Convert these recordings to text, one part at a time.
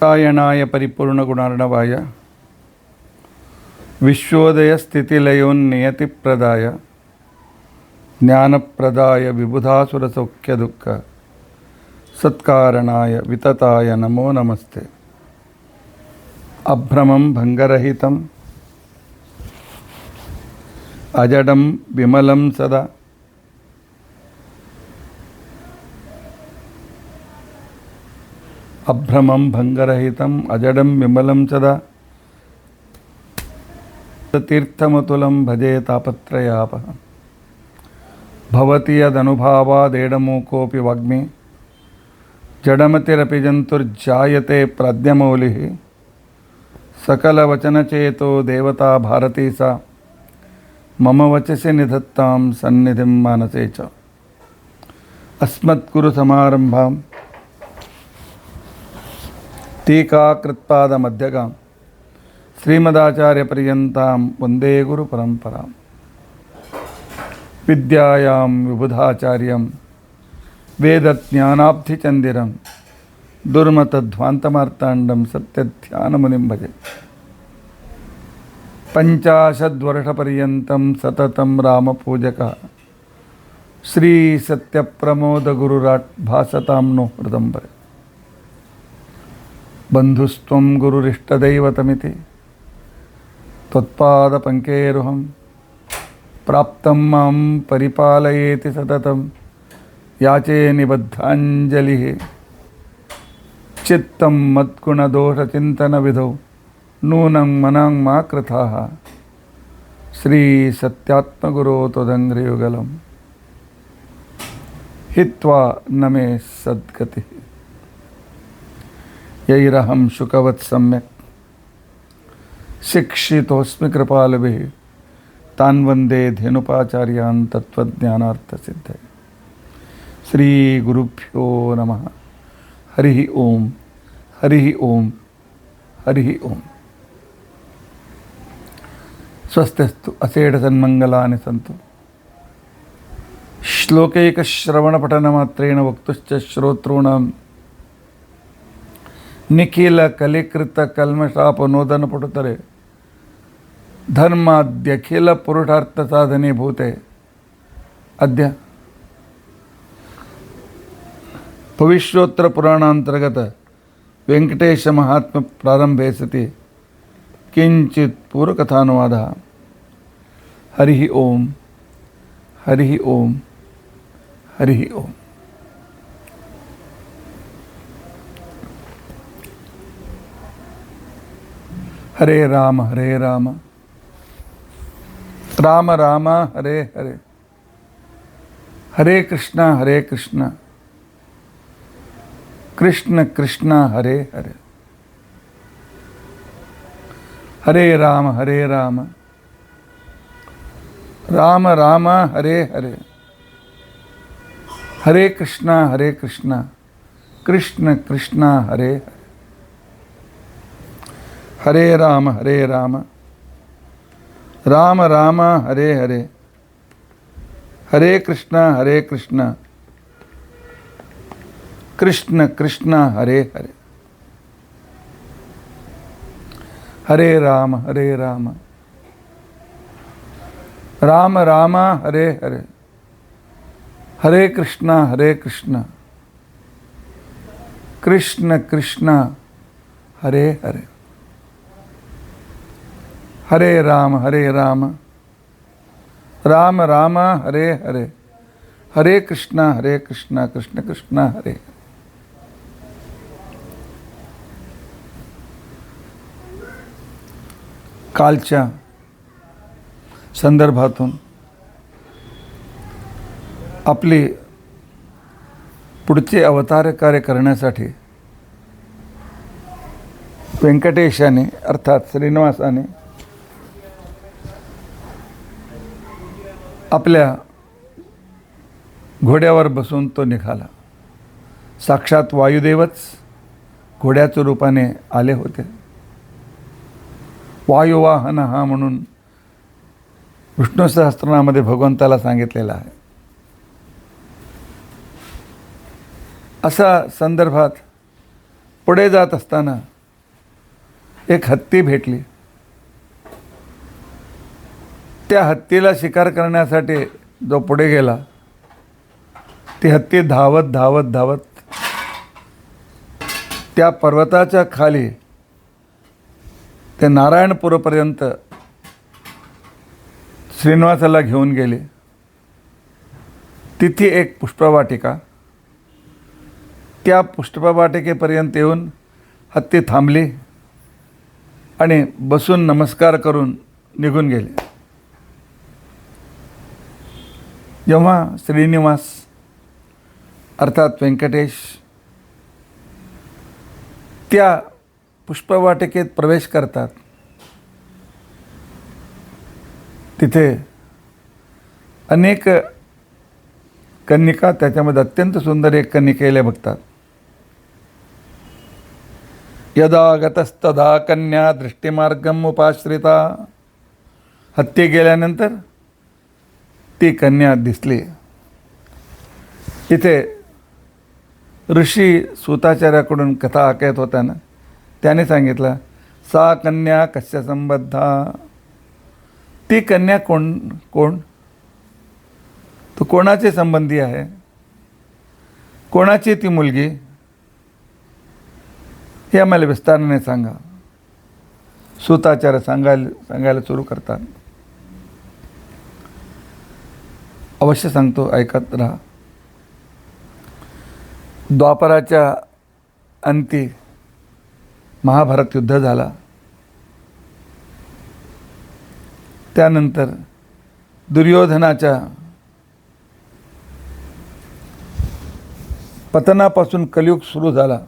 नारायणाय परिपूर्णगुणार्णवाय विश्वोदयस्थितिलयोन्नियतिप्रदाय ज्ञानप्रदाय विबुधासुरसौख्यदुःख सत्कारणाय वितताय नमो नमस्ते। अभ्रमं भंगरहितं अजडं विमलं सदा अभ्रमं भंगरहितं अजडं विमलं सदा तीर्थमतुलं भजे तापत्रयापहं भवति यदनुभावादेडमूकोऽपि वाग्मी जडमतिरपि जन्तुर्जायते प्राज्ञमौलिः सकलवचनचेतो देवता भारती सा मम वचसि निधत्तां सन्निधिं मानसे च। अस्मद्गुरुसमारम्भां टीकाकृत्पादमध्यगां श्रीमदाचार्यपर्यन्तां वन्दे गुरुपरम्परां। विद्यायां विबुधाचार्यं वेदज्ञानाब्धिचन्दिरं दुर्मतध्वान्तमार्ताण्डं सत्यध्यानमुनिं भजे। 50 वर्षपर्यन्तं सततं रामपूजकः श्रीसत्यप्रमोदगुरुराट् भासतां नो हृदम्बरे। बन्धुस्त्वं गुरुरिष्टदैवतमिति त्वत्पादपङ्केरुहं प्राप्तं मां परिपालयेति सततं याचे निबद्धाञ्जलिः। चित्तं मद्गुणदोषचिन्तनविधौ नूनं मनां मा कृताः श्रीसत्यात्मगुरो त्वदङ्घ्रियुगलं हित्वा न मे सद्गतिः। यैरहं शुकवत् सम्यक् शिक्षितोऽस्मि कृपालुभिः तान् वन्दे धेनुपाचार्यान् तत्त्वज्ञानार्थसिद्धये। श्रीगुरुभ्यो नमः। हरिः ओम हरिः ओम हरिः ओम। स्वस्तिस्तु असेढसन्मङ्गलानि सन्तु। श्लोकैकश्रवणपठनमात्रेण वक्तुश्च श्रोतॄणां निखिलकलिकृतकल्मषापनोदनपटुतरे धर्माद्यखिलपुरुषार्थसाधने भूते अद्य भविष्योत्तरपुराणान्तर्गत वेङ्कटेशमहात्म्यप्रारम्भे सति किञ्चित् पूर्वकथानुवादः। हरिः ओम हरिः ओम हरिः ओम। हरे राम राम राम हरे हरे, हरे कृष्णा कृष्ण कृष्ण हरे हरे। हरे राम राम राम हरे हरे, हरे कृष्णा कृष्ण कृष्ण हरे हरे। हरे राम राम राम हरे हरे, हरे कृष्ण कृष्ण कृष्ण हरे हरे। हरे राम राम राम हरे हरे, हरे कृष्ण कृष्ण कृष्ण हरे हरे। हरे राम राम राम हरे हरे, हरे कृष्ण कृष्ण कृष्ण हरे। कालच्या संदर्भातून आपली पुढचे अवतार कार्य करण्यासाठी व्यंकटेशाने अर्थात श्रीनिवासाने आपल्या घोड्यावर बसून तो निघाला। साक्षात वायुदेवच घोड्याच्या रूपाने आले होते। वायुवाहन हा म्हणून विष्णू सहस्त्रनामामध्ये भगवंताला सांगितलेला आहे। असा संदर्भात पुढे जात असताना एक हत्ती भेटली. त्या हत्तीला शिकार करण्यासाठी जो पुढे गेला, ती हत्ती धावत धावत धावत त्या पर्वताच्या खाली ते नारायणपूरपर्यंत श्रीनिवासाला घेऊन गेले. तिथे एक पुष्पवाटिका, त्या पुष्पवाटिकेपर्यंत येऊन हत्ती थांबली आणि बसून नमस्कार करून निघून गेले. जेव्हा श्रीनिवास अर्थात व्यंकटेश त्या पुष्पवाटिकेत प्रवेश करतात, तिथे अनेक कन्यका, त्याच्यामध्ये अत्यंत सुंदर एक कन्यकेला बघतात. यदा गतस्तदा कन्या दृष्टिमार्गम उपाश्रिता. हत्ती गेल्यानंतर ती कन्या दिसली. इथे ऋषी सूताचार्याकडून कथा ऐकत होताना त्याने सांगितलं, सा कन्या कस्य संबद्धा. ती कन्या कोण तो कोणाचे संबंधी आहे, कोणाची ती मुलगी, हे आम्हाला विस्ताराने सांगा. सूताचार्य सांगायला सुरू करतात. अवश्य सांगतो, ऐकत राहा. द्वापराच्या अंती महाभारत युद्ध झाला. त्यानंतर दुर्योधनाच्या पतनापासून कलियुग सुरू झाला.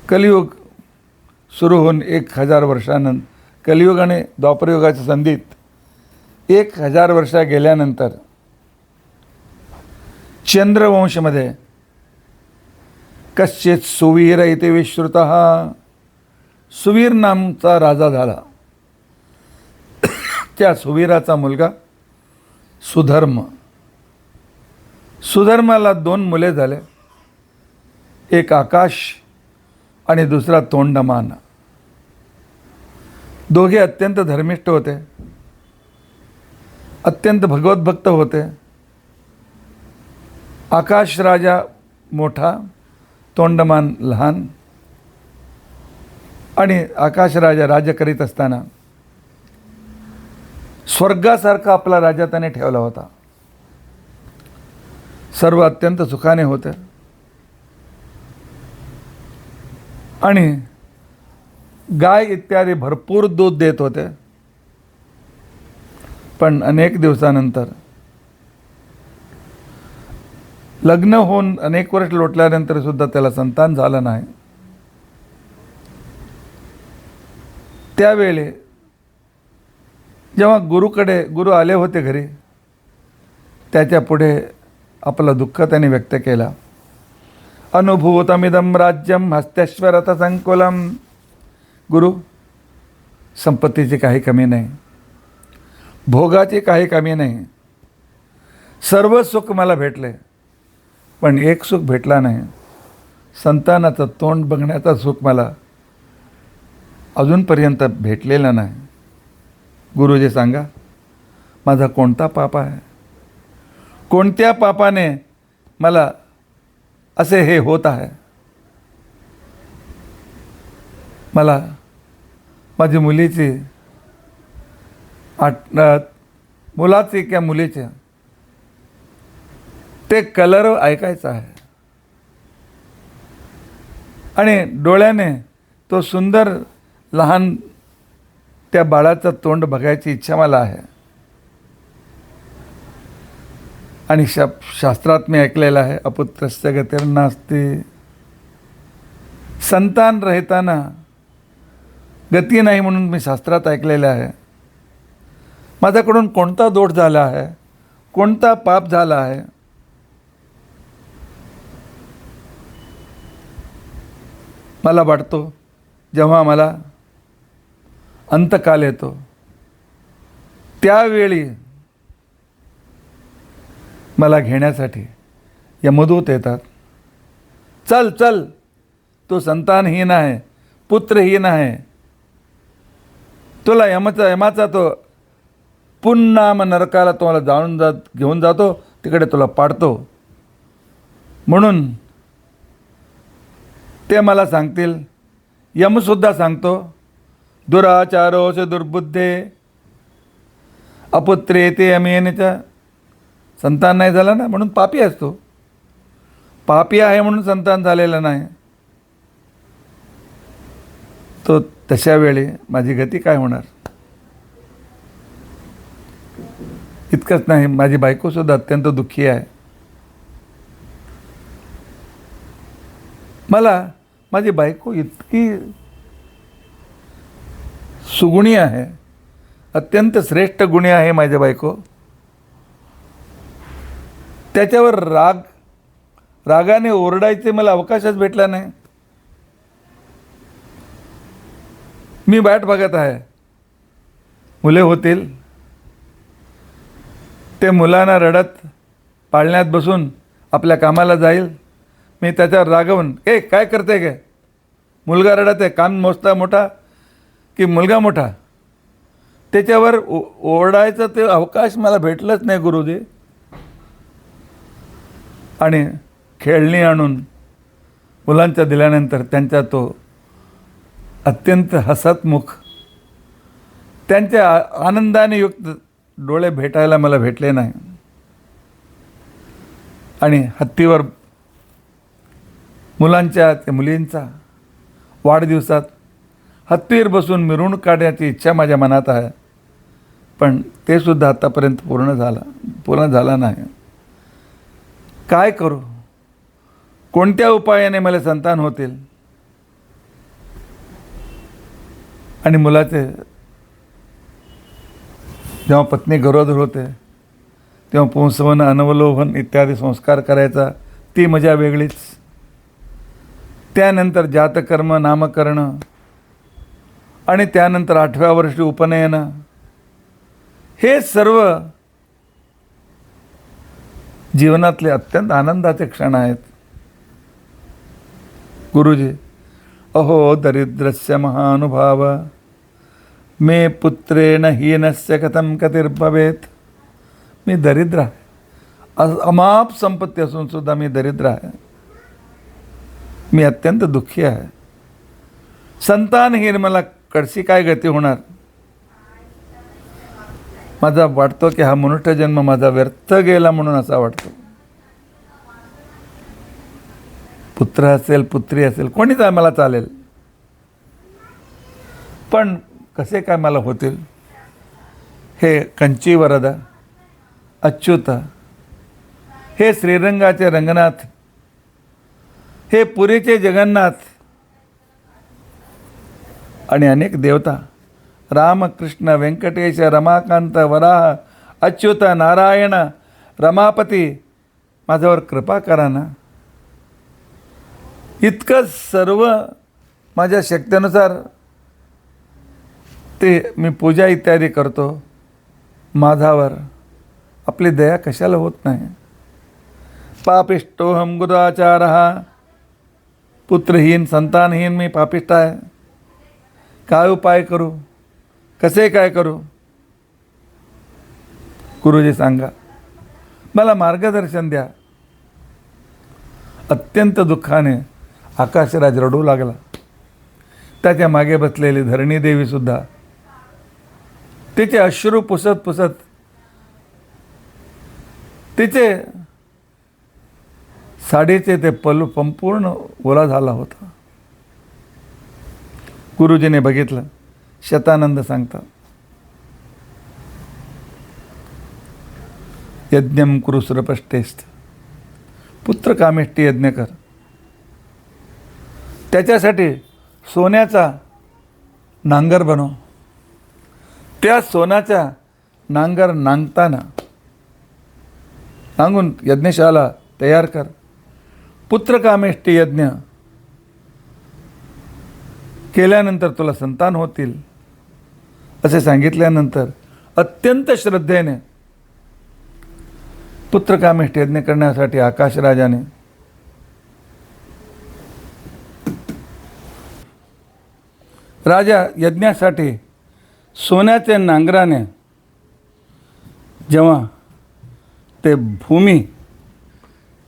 कलियुग सुरू होऊन 1000 वर्षानंतर, कलियुग आणि द्वापरयुगाच्या संधीत 1000 वर्ष गेल्यानंतर चंद्रवंशमध्ये कश्चित सुवीर इति विश्रुतः, सुवीर नामचा राजा झाला. त्या सुवीराचा मुलगा सुधर्म. सुधर्माला 2 मुले झाले, एक आकाश आणि दुसरा तोंडमान. दोघे अत्यंत धर्मिष्ठ होते, अत्यंत भगवतभक्त होते. आकाश राजा मोठा, तोंडमान लहान. आणि आकाश राजा राज्य करीत असताना स्वर्गासारखा आपला राजा त्याने ठेवला होता. सर्व अत्यंत सुखाने होते आणि गाय इत्यादी भरपूर दूध देत होते. पण अनेक दिवसानंतर, लग्न होऊन अनेक वर्ष लोटल्यानंतर सुद्धा त्याला संतान झालं नाही. त्यावेळी जेव्हा गुरु आले होते घरी, त्याच्या पुढे आपलं दुःख त्याने व्यक्त केला. अनुभूतमिदं राज्यम हस्तेश्वरथ संकुलम. गुरु, संपत्तीची काही कमी नाही, भोगाची काही कमी नाही, सर्व सुख मला भेटले, पण एक सुख भेटला नाही, संतानाचं तोंड बघण्याचा सुख मला अजूनपर्यंत भेटलेला नाही. गुरुजी सांगा, माझा कोणता पाप आहे, कोणत्या पापाने मला असे हे होत आहे. मला माझी मुलीची मुलाची किंवा मुलीचे ते कलर ऐकायचं आहे आणि डोळ्याने तो सुंदर लहान त्या बाळाचं तोंड बघायची इच्छा मला आहे. आणि शास्त्रात मी ऐकलेलं आहे, अपुत्रस्य गतिर्नास्ति. संतान राहताना गती नाही म्हणून मी शास्त्रात ऐकलेलं आहे. माझ्याकडून कोणता दोष झाला आहे, कोणता पाप झाला आहे. मला वाटतो जेव्हा मला अंतकाल येतो त्यावेळी मला घेण्यासाठी यमदूत येतात. चल चल, तू संतानहीन आहे, पुत्रहीन आहे. तुला यमाचा तो पुन्नाम नरकाला तुम्हाला घेऊन जातो, तिकडे तुला पाडतो. म्हणून ते मला सांगतील. यमसुद्धा सांगतो, दुराचारोस दुर्बुद्धे अपुत्रे ते यमेनेच्या. संतान नाही झाला ना म्हणून पापी असतो. पापी आहे म्हणून संतान झालेलं नाही. तो तशा वेळी माझी गती काय होणार. इतकंच नाही, माझी बायकोसुद्धा अत्यंत दुःखी आहे. मला माझी बायको इतकी सुगुणी आहे, अत्यंत श्रेष्ठ गुणी आहे माझी बायको. त्याच्यावर रागाने ओरडायचे मला अवकाशच भेटला नाही. मी वाट बघत आहे, मुले होतील. ते मुलांना रडत पाळण्यात बसून आपल्या कामाला जाईल. मी त्याच्यावर रागवून, काय करते काय, मुलगा रडत आहे, काम मोठा की मुलगा मोठा. त्याच्यावर ओरडायचं ते अवकाश मला भेटलंच नाही गुरुजी. आणि खेळणी आणून मुलांच्या दिल्यानंतर त्यांचा तो अत्यंत हसतमुख, त्यांच्या आनंदाने युक्त डोळे भेटायला मला भेटले नाही. आणि हत्तीवर मुलींचा वाढदिवसात हत्तीवर बसून मिरवणूक काढण्याची इच्छा माझ्या मनात आहे. पण ते सुद्धा आतापर्यंत पूर्ण झाला नाही. काय करू, कोणत्या उपायाने मला संतान होतील. आणि मुलाचे जेव्हा पत्नी गरोदर होते तेव्हा पुंसवन, अनवलोभन इत्यादी संस्कार करायचा, ती मजा वेगळीच. त्यानंतर जातकर्म, नामकरण आणि त्यानंतर 8व्या वर्षी उपनयन. हे सर्व जीवनातले अत्यंत आनंदाचे क्षण आहेत. गुरुजी, अहो दरिद्रस्य महानुभाव मे पुत्रेण हीनस्य कथम कतिर्भवेत. मी दरिद्र आहे, अमाप संपत्ती असून सुद्धा मी दरिद्र आहे. मी अत्यंत दुःखी आहे. संतानहीन मला कशी काय गती होणार. माझा वाटतो की हा मनुष्य जन्म माझा व्यर्थ गेला म्हणून असा वाटतो. पुत्र असेल, पुत्री असेल, कोणीच मला चालेल, पण कसे काय मला होतील. हे कंची वरदा अच्युत, हे श्रीरंगाचे रंगनाथ, हे पुरीचे जगन्नाथ आणि अनेक देवता, राम, कृष्ण, व्यंकटेश, रमाकांत, वराह, अच्युत, नारायण, रमापती, माझ्यावर कृपा करा ना. इतकं सर्व माझ्या शक्तीनुसार ते मी पूजा इत्यादी करतो. माझ्यावर आपली दया कशाला होत नाही. पापिष्टोहम गुरुआचारः, पुत्रहीन, संतानहीन मी पापिष्ट आहे. काय उपाय करू, कसे काय करू. गुरुजी सांगा, मला मार्गदर्शन द्या. अत्यंत दुःखाने आकाशराज रडू लागला. त्याच्या मागे बसलेली धरणी देवी सुद्धा तिचे अश्रू पुसत पुसत तिचे साडीचे ते पल्लू संपूर्ण ओला झाला होता. गुरुजीने बघितलं. शतानंद सांगतात, यज्ञम कुरु सुरपष्टेस्त, पुत्र कामेष्टी यज्ञ कर. त्याच्यासाठी सोन्याचा नांगर बनव. त्या सोन्याचा नांगर नांगून यज्ञशाला तयार कर. पुत्र कामेष्टी यज्ञ केल्यानंतर तुला संतान होतील असे सांगितल्यानंतर अत्यंत श्रद्धेने पुत्रकामेष्टी यज्ञ करण्यासाठी आकाशराजाने राजा यज्ञासाठी सोन्याचे नांगराने जेव्हा ते भूमी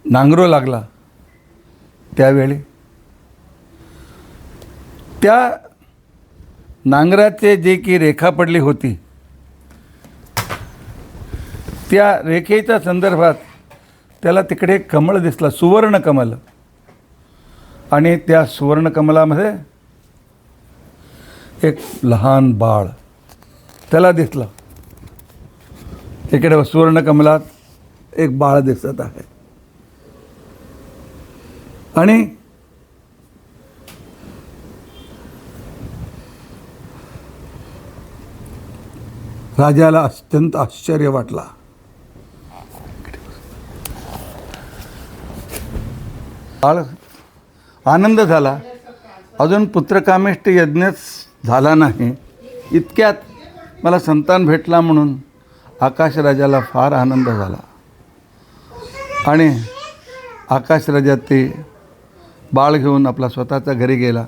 नांगरू लागला त्यावेळी त्या नांगराचे जे की रेखा पडली होती त्या रेखेच्या संदर्भात त्याला तिकडे कमळ दिसला, सुवर्ण कमल. आणि त्या सुवर्ण कमलामध्ये एक लहान बाळ त्याला दिसलं. इकडे सुवर्ण कमलात एक बाळ दिसत आहे. आणि राजाला अत्यंत आश्चर्य वाटला. बाळ आनंद झाला. अजून पुत्रकामेष्ट यज्ञच झाला नाही, इतक्यात मला संतान भेटला म्हणून आकाशराजाला फार आनंद झाला. आणि आकाशराजा ते बाळ घेऊन आपला स्वतःच्या घरी गेला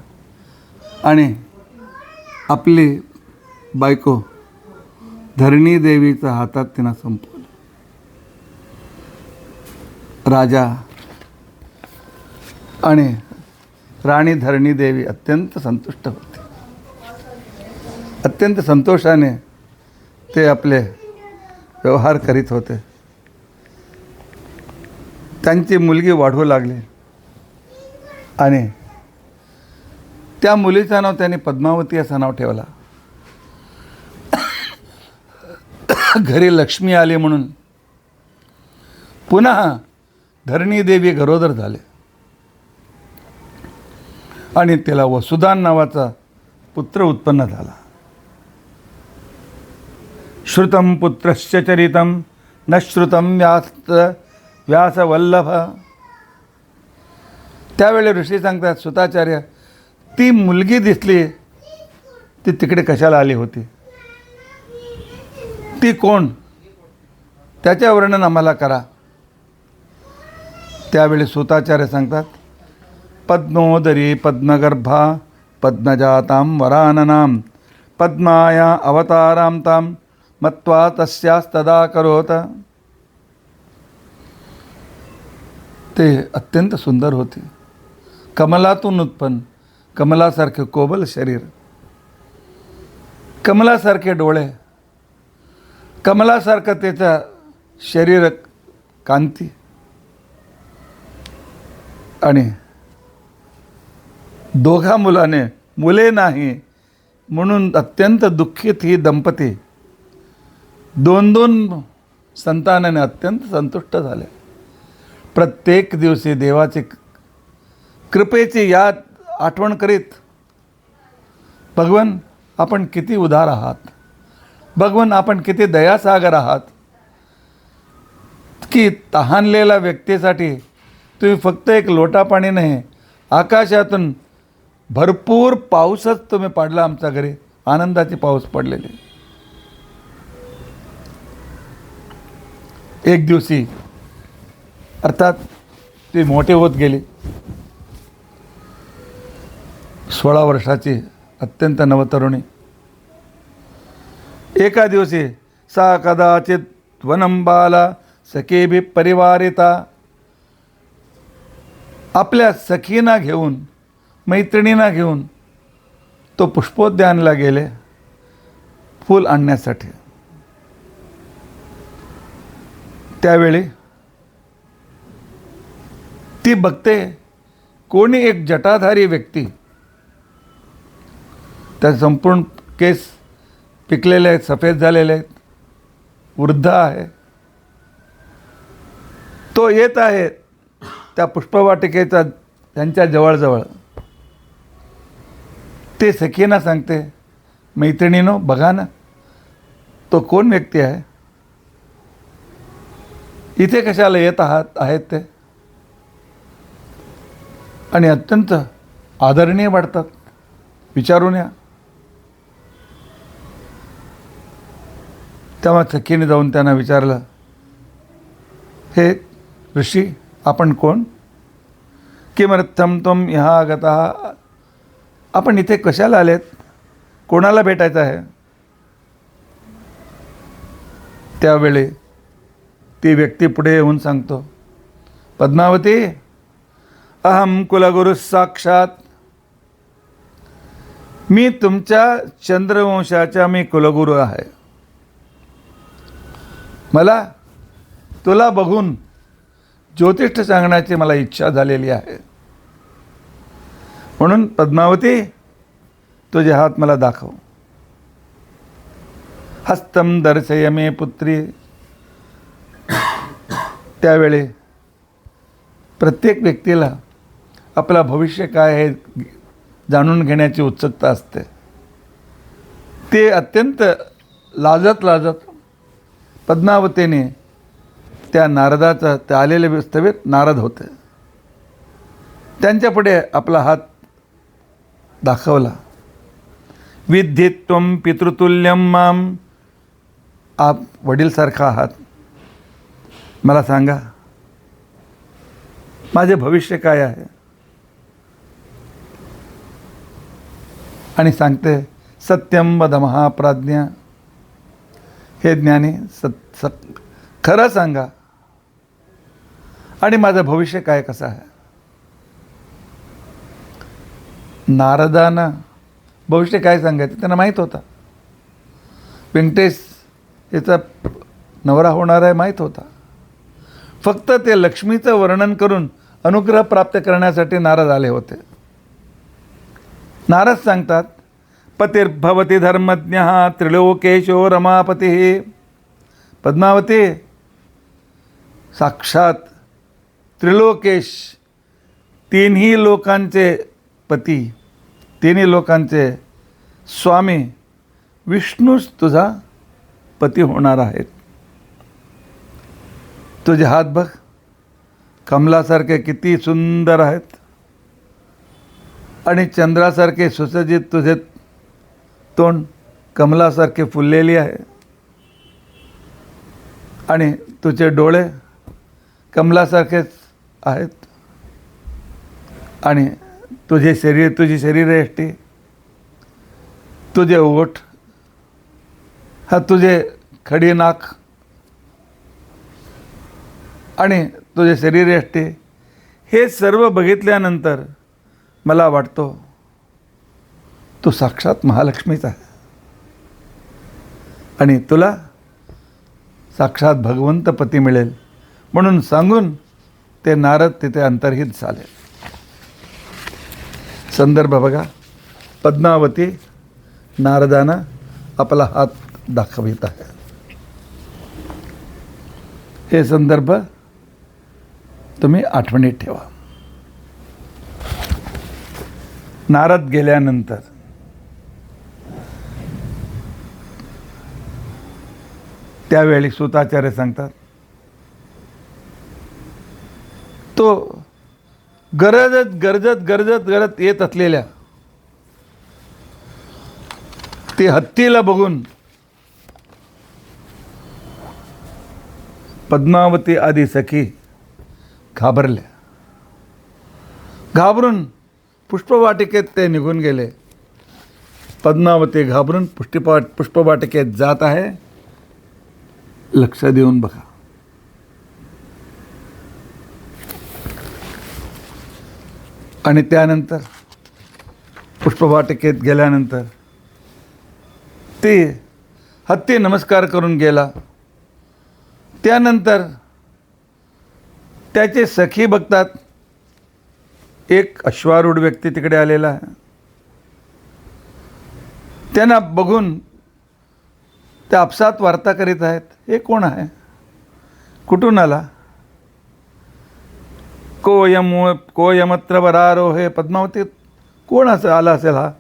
आणि आपली बायको धरणी देवीच्या हातात तिनं संपवलं. राजा आणि राणी धरणी देवी अत्यंत संतुष्ट होते. अत्यंत संतोषाने ते आपले व्यवहार करीत होते. त्यांची मुलगी वाढू लागली आणि त्या मुलीचं नाव त्यांनी पद्मावती असं नाव ठेवला. घरी लक्ष्मी आली म्हणून पुन्हा धरणी देवी गरोदर झाले आणि त्याला वसुदान नावाचा पुत्र उत्पन्न झाला. श्रुतं पुत्रस्य चरितं न श्रुतं व्यासवल्लभ. त्यावेळी ऋषी सांगतात, सुताचार्य, ती मुलगी दिसली ती तिकडे कशाला आली होती, ती कोण, त्याचे वर्णन आम्हाला करा. त्यावेळी सुताचार्य सांगतात, पद्मोदरी पद्मगर्भा पद्मजातां वराननां पद्माया अवतारां तां मत्वा तस्यास्तदा करोत. ते अत्यंत सुंदर होते. कमलातून उत्पन्न, कमलासारखे कोमल शरीर, कमलासारखे डोळे, कमलासारखं त्याचं शरीर कांती. आणि दोघा मुलाने मुले नाही म्हणून अत्यंत दुःखित ही दंपती 2-2 संतानाने अत्यंत संतुष्ट झाले. प्रत्येक दिवशी देवाची कृपेची याद आठवण करीत, भगवान आपण किती उदार आहात, भगवान आपण किती दयासागर आहात, की तहानलेल्या व्यक्तीसाठी तुम्ही फक्त एक लोटा पाणी नाही, आकाशातून भरपूर पाऊसच तुम्ही पाडला. आमच्या घरी आनंदाची पाऊस पडलेली. एक दिवशी अर्थात ती मोठे होत गेली. 16 वर्षाची अत्यंत नवतरुणी. एका दिवशी सा कदाचित वनं बाला सखेभी परिवारिता. आपल्या सखींना घेऊन, मैत्रिणींना घेऊन तो पुष्पोद्यानला गेले फूल आणण्यासाठी. त्यावेळी ती बघते कोणी एक जटाधारी व्यक्ती, त्या संपूर्ण केस पिकलेले आहेत, सफेद झालेले आहेत, वृद्ध आहे. तो येत आहे त्या पुष्पवाटिकेचा त्यांच्या जवळजवळ. ते सखींना सांगते, मैत्रिणीनो बघा ना, तो कोण व्यक्ती आहे, इथे कशाला येत आहेत ते. आणि अत्यंत आदरणीय वाटतात, विचारून या. तेव्हा सखीने जाऊन त्यांना विचारलं, हे ऋषी आपण कोण, किमर्थम त्वं ह्यः आगतः, आपण इथे कशाला आलेत. कोणाला भेटायचं आहे? त्यावेळी ती व्यक्ती पुढे येऊन सांगतो, पद्मावती, अहम कुलगुरु साक्षात. मी तुमच्या चंद्रवंशाचा मी कुलगुरू आहे. मला तुला बघून ज्योतिष सांगण्याची मला इच्छा झालेली आहे. म्हणून पद्मावती, तुझे हात मला दाखव. हस्तम दर्शय मे पुत्री. त्यावेळी प्रत्येक व्यक्तीला आपला भविष्य काय आहे जाणून घेण्याची उत्सुकता असते. ते अत्यंत लाजत लाजत पद्मावतीने त्या नारदाचा, त्या आलेल्या वास्तव्यात नारद होते, त्यांच्यापुढे आपला हात दाखवला. विद्धी त्वं पितृतुल्यं माम. आप वडीलसारखा आहात. मला सांगा, माझे भविष्य काय आहे? आणि सांगते, सत्यम वद महाप्राज्ञा. हे ज्ञानी, खरं सांगा, आणि माझं भविष्य काय कसं आहे? नारदांना भविष्य काय सांगायचं त्यांना माहीत होता. व्यंकटेश याचा नवरा होणार आहे माहीत होता. फक्त ते लक्ष्मीचं वर्णन करून अनुग्रह प्राप्त करण्यासाठी नारद आले होते. नारद सांगतात, पतिर्भवती धर्मज्ञ त्रिलोकेशो रमापती. पद्मावती, साक्षात त्रिलोकेश, तिन्ही लोकांचे पती, तिन्ही लोकांचे स्वामी विष्णूच तुझा पती होणार आहेत. तुझे हात बघ, कमलासारखे किती सुंदर आहेत, आणि चंद्रासारखे सुसज्जित तुझे तोंड कमलासारखे फुललेली आहे, आणि तुझे डोळे कमलासारखेच आहेत, आणि तुझे शरीर, तुझी शरीरयष्टी, तुझे ओठ, हा तुझे खडी नाक, आणि तुझे शरीरयष्टी, हे सर्व बघितल्यानंतर मला वाटतो तू साक्षात महालक्ष्मीच आहे, आणि तुला साक्षात भगवंत पती मिळेल. म्हणून सांगून ते नारद तिथे अंतर्हित झाले. संदर्भ बघा, पद्मावती नारदांना आपला हात दाखवित आहे. हे संदर्भ तुम्ही आठवणीत ठेवा. नारद गेल्यानंतर त्यावेळी सूताचार्य सांगतात, तो गरजत येत असलेल्या ते हत्तीला बघून पद्मावती आदी सखी घाबरल्या. घाबरून पुष्पवाटिकेत ते निघून गेले. पद्मावती घाबरून पुष्पवाटिकेत जात आहे. लक्ष देऊन बघा. आणि त्यानंतर पुष्पवाटिकेत गेल्यानंतर ते हत्ती नमस्कार करून गेला. त्यानंतर त्याचे सखी बघतात, एक अश्वारूढ व्यक्ती तिकडे आलेला आहे. त्यांना बघून ते आपसात वार्ता करीत आहेत, हे कोण आहे, कुठून आला, कोयमत्र वरारोहे. पद्मावती, कोण असं आला असेल हा?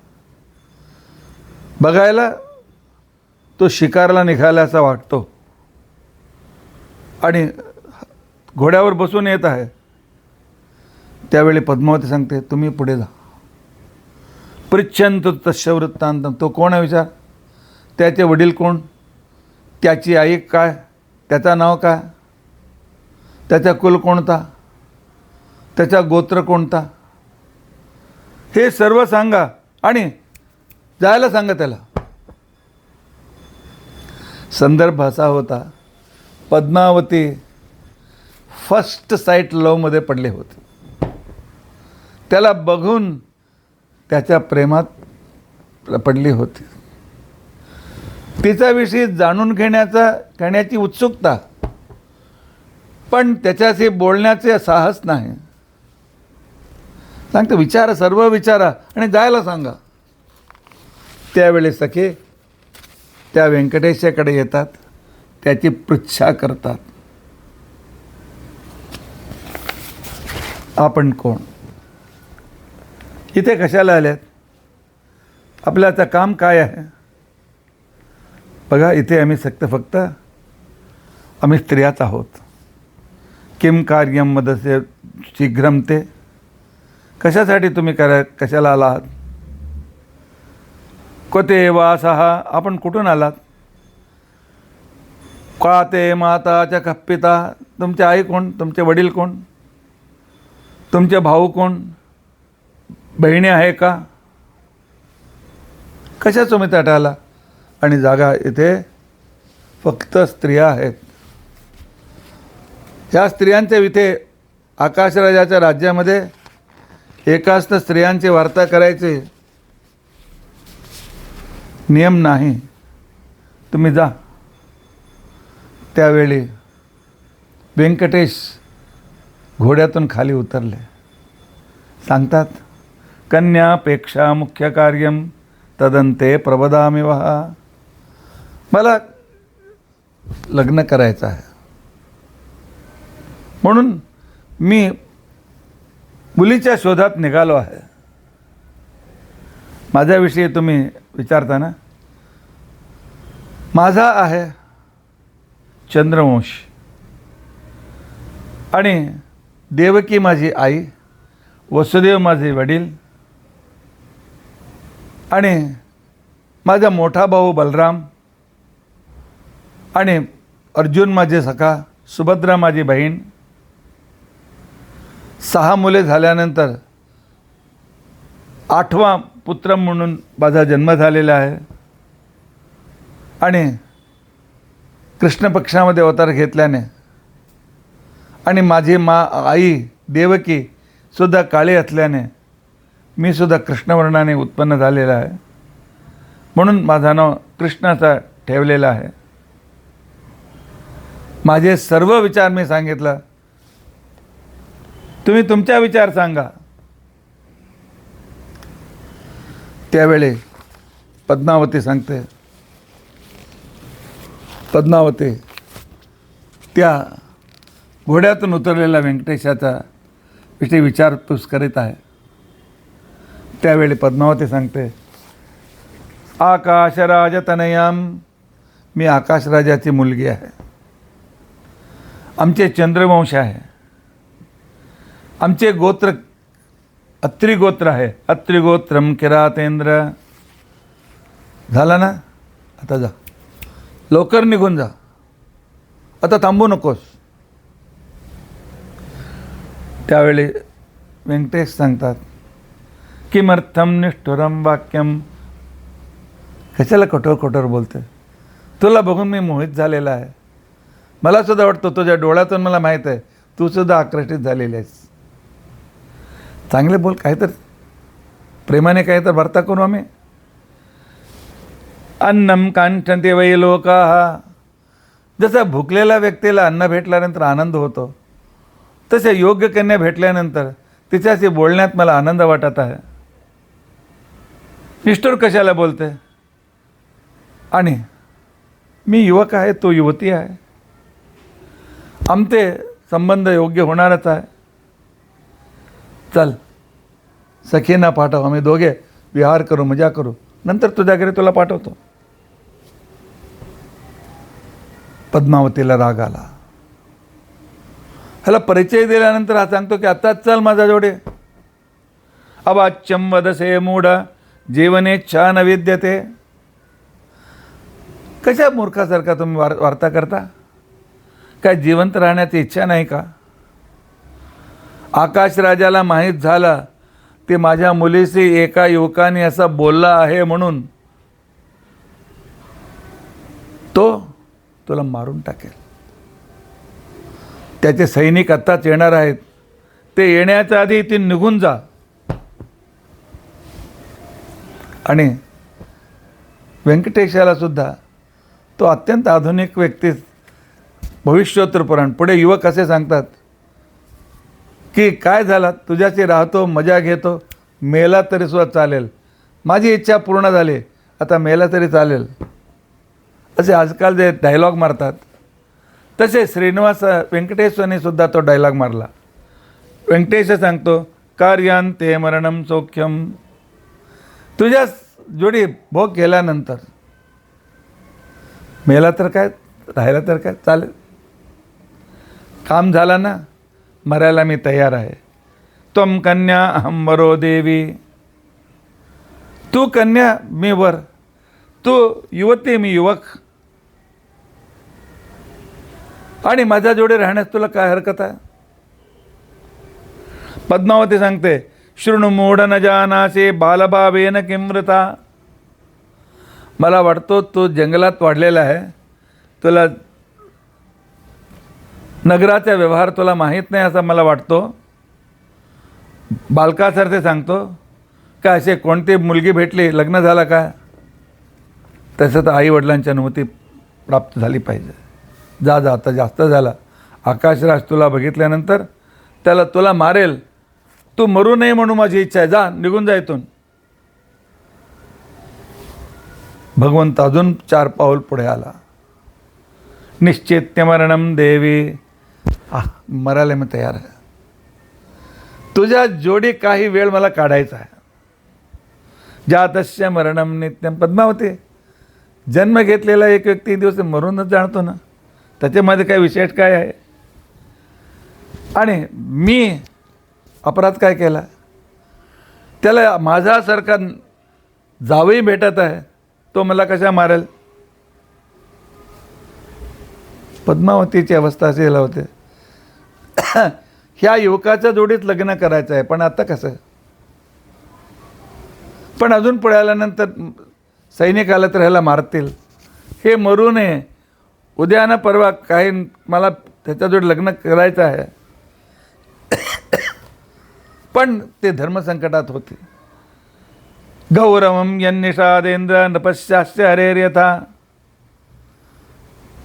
बघायला तो शिकारला निघाला असा वाटतो, आणि घोड्यावर बसून येत आहे. त्यावेळी पद्मावती सांगते, तुम्ही पुढे जा. पृच्छन्तु तस्य वृत्तान्तं. तो कोण आहे विचार, त्याचे वडील कोण, त्याची आई काय, त्याचं नाव काय, त्याचा कुल कोणता, त्याचा गोत्र कोणता, हे सर्व सांगा. आणि जायला सांगा त्याला. संदर्भ असा होता, पद्मावती फर्स्ट साईट लवमध्ये पडले होते. त्याला बघून त्याच्या प्रेमात पडली होती. तिच्याविषयी जाणून घेण्याची उत्सुकता, पण त्याच्याशी बोलण्याचे साहस नाही. सांगतो विचारा, सर्व विचारा आणि जायला सांगा. त्यावेळेस सखे त्या व्यंकटेशाकडे येतात, त्याची पृच्छा करतात. आपण कोण, इथे कशाला आल्यात, आपल्याचं काम काय आहे. बघा इथे आम्ही फक्त आम्ही स्त्रियाच आहोत. किम कार्यम मदस्य शीघ्रम ते, कशासाठी तुम्ही कशाला आलात. कोते वासहा, आपण कुठून आलात. का ते माताच्या कप्पिता, तुमचे आई कोण, तुमचे वडील कोण, तुमचे भाऊ कोण, बहिणी आहे का, कशा तुम्ही तटाला. आणि जागा इथे फक्त स्त्रिया आहेत. ह्या स्त्रियांच्या इथे आकाशराजाच्या राज्यामध्ये एकाच तर स्त्रियांची वार्ता करायचे नियम नाही. तुम्ही जा. त्यावेळी व्यंकटेश घोड्यातून खाली उतरले. सांगतात, कन्यापेक्षा मुख्य कार्यम तदंते प्रबदामि वः. मला लग्न करायचं आहे, म्हणून मी मुलीच्या शोधात निघालो आहे. माझ्याविषयी तुम्ही विचारता ना, माझा आहे चंद्रवंश आणि देवकी माझी आई, वसुदेव माझे वडील आणि माझा मोठा भाऊ बलराम आणि अर्जुन माझे सखा, सुभद्रा माझी बहीण. 6 मुले झाल्यानंतर 8वा पुत्र म्हणून माझा जन्म झालेला आहे. आणि कृष्ण पक्षामध्ये अवतार घेतल्याने आणि माझी आई देवकी सुद्धा काळी असल्याने मी सुद्धा कृष्णवर्णाने उत्पन्न झालेला आहे. म्हणून माझं नाव कृष्णाचा ठेवलेलं आहे. माझे सर्व विचार मी सांगितलं, तुम्ही तुमचा विचार सांगा. त्यावेळी पद्मावती सांगते, पद्मावती त्या घोड्यातून उतरलेल्या व्यंकटेशाचा विषयी विचारपूस करीत आहे. त्यावेळी पद्मावती सांगते, आकाशराजतनयाम, मी आकाशराजाची मुलगी आहे. आमचे चंद्रवंश आहे. आमचे गोत्र अत्रि गोत्र आहे. अत्रिगोत्रम किरातेंद्र. झाला ना, आता जा, लवकर निघून जा, आता थांबू नकोस. त्यावेळी व्यंकटेश सांगतात, किमर्थम निष्ठुरम वाक्यम. कशाला कठोर कठोर बोलते. तुला बघून मी मोहित झालेला आहे. मला सुद्धा वाटतं, तुझ्या डोळ्यातून मला माहीत आहे तू सुद्धा आकर्षित झालेली आहेस. चांगले बोल, काय तर प्रेमाने काय तर वार्ता करू आम्ही. अन्नम कांक्षन्ते वै लोकाः. जसं भुकलेल्या व्यक्तीला अन्न भेटल्यानंतर आनंद होतो, तसे योग्य कन्या भेटल्यानंतर तिच्याशी बोलण्यात मला आनंद वाटत आहे. निष्ठुर कशाला बोलते. आणि मी युवक आहे, तो युवती आहे. आमचे संबंध योग्य होणारच आहे. चल सखींना पाठव, आम्ही दोघे विहार करू, मजा करू, नंतर तुझ्या घरी तुला पाठवतो. पद्मावतीला राग आला. ह्याला परिचय दिल्यानंतर हा सांगतो की आताच चल माझ्या जोडे. अवाच्यम वदसे मूढ जीवनेच्छा न विद्यते. कशा मूर्खासारखा तुम्ही वार्ता करता. काय जिवंत राहण्याची इच्छा नाही का. आकाश राजाला माहीत झालं ते माझ्या मुलीशी एका युवकाने असं बोलला आहे म्हणून तो तुला मारून टाकेल. त्याचे सैनिक आत्ताच येणार आहेत. ते येण्याच्या आधी ती निघून जा. आणि व्यंकटेशाला सुद्धा तो अत्यंत आधुनिक व्यक्ती, भविष्योत्तर पुराण. पुढे युवक असे सांगतात की काय झालं, तुझ्याशी राहतो, मजा घेतो, मेला तरी सुद्धा चालेल, माझी इच्छा पूर्ण झाली, आता मेला तरी चालेल, असे आजकाल जे डायलॉग मारतात तसे श्रीनिवास व्यंकटेशाने सुद्धा तो डायलॉग मारला. व्यंकटेश सांगतो, कार्यांते मरणम सौख्यम. तुझ्या जोडी भोग केल्यानंतर मेला तर काय, राहिला तर काय, चालेल, काम झालं ना, मरायला मी तयार आहे. त्वम कन्या अहम वरो देवी. तू कन्या मी वर, तू युवती मी युवक, आणि माझ्या जोडी राहण्यास तुला काय हरकत आहे. पद्मावती सांगते, शृणु मूढ न जानासे बालभावेन किमृता. मला वाटतो तू जंगलात वाढलेला आहे, तुला नगराचा व्यवहार तुला माहीत नाही असं मला वाटतो. बालकासारखे सांगतो का, असे कोणती मुलगी भेटली, लग्न झालं का, तसं तर आईवडिलांची अनुमती प्राप्त झाली पाहिजे. जा जा, आता जास्त झाला. आकाशराज तुला बघितल्यानंतर त्याला तुला मारेल, तू मरू नये म्हणून माझी इच्छा आहे, जा, निघून जा इथून. भगवंत अजून 4 पाऊल पुढे आला. निश्चित्य मरणम देवी. मरायला मी तयार आहे, तुझ्या जोडी काही वेळ मला काढायचा आहे. जातस्य मरणम नित्यम. पद्मावती, जन्म घेतलेला एक व्यक्ती दिवस मरूनच जाणतो ना, त्याच्यामध्ये काय विशेष काय आहे. आणि मी अपराध काय केला, त्याला माझ्यासारखा जावई भेटत आहे, तो मला कशा मारेल. पद्मावतीची अवस्था अशी झाली होती, ह्या युवकाच्या जोडीत लग्न करायचं आहे, पण आता कसं. पण अजून पुढे आल्यानंतर सैनिक आलं तर ह्याला मारतील, हे मरू नये, उद्या ना परवा काही मला त्याच्या जोडी लग्न करायचं आहे. पण ते धर्मसंकटात होते. गौरवम यन्निषादेंद्र नपश्यास्य हरेर्यथा.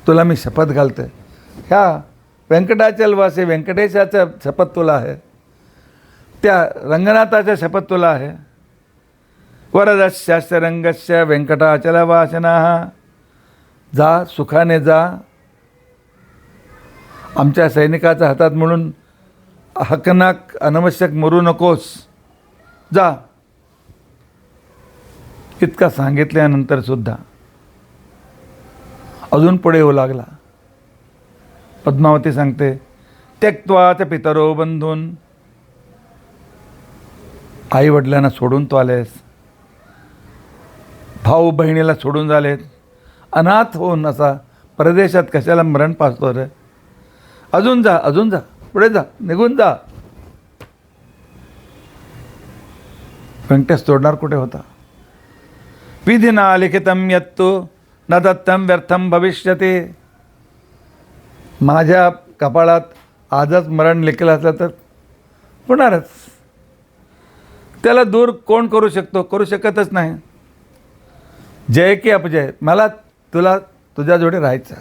तुला मी शपथ घालते, ह्या व्यंकटाचलवासी व्यंकटेशाचा शपथ तुला आहे, त्या रंगनाथाच्या शपथ तुला आहे. वरदस्यास्य रंगस्य व्यंकटाचलवासिनः. जा, सुखाने जा, आमच्या सैनिकाच्या हातात म्हणून हकनाक अनावश्यक मरू नकोस, जा. इतका सांगितल्यानंतर सुद्धा अजून पुढे येऊ लागला. पद्मावती सांगते, त्यक्त्वाच पितरो बंधून. आई वडिलांना सोडून तो आलेस, भाऊ बहिणीला सोडून झालेत, अनाथ होऊन असा परदेशात कशाला मरण पाचतो रे. अजून जा, अजून जा, पुढे जा, निघून जा. व्यंकटेश सोडणार कुठे होता. विधिना लिखितम यत्तु न दत्तम व्यर्थम भविष्यते. माझ्या कपाळात आजच मरण लिखलं असलं तर होणारच. त्याला दूर कोण करू शकतो, करू शकतच नाही. जय की अपजय, मला तुला तुझ्या जोडी राहायचं,